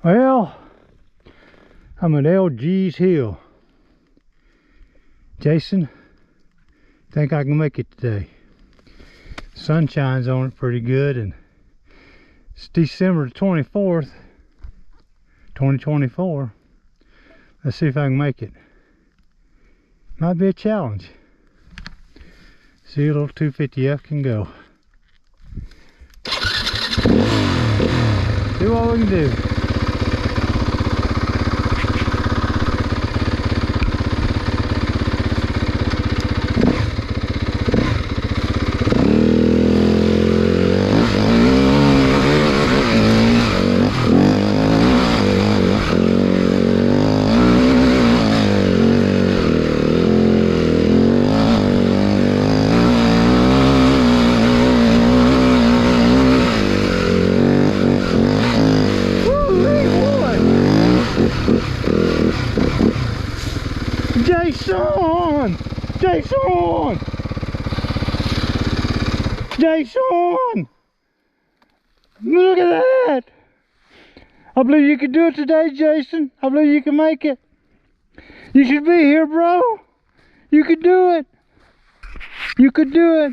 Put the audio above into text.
Well, I'm at LGs Hill. Jason, think I can make it today. Sun shines on it pretty good, and it's December 24th, 2024. Let's see if I can make it. Might be a challenge. See a little 250F can go. See what we can do. Jason! Jason! Jason! Look at that! I believe you can do it today, Jason. I believe you can make it. You should be here, bro. You could do it. You could do it.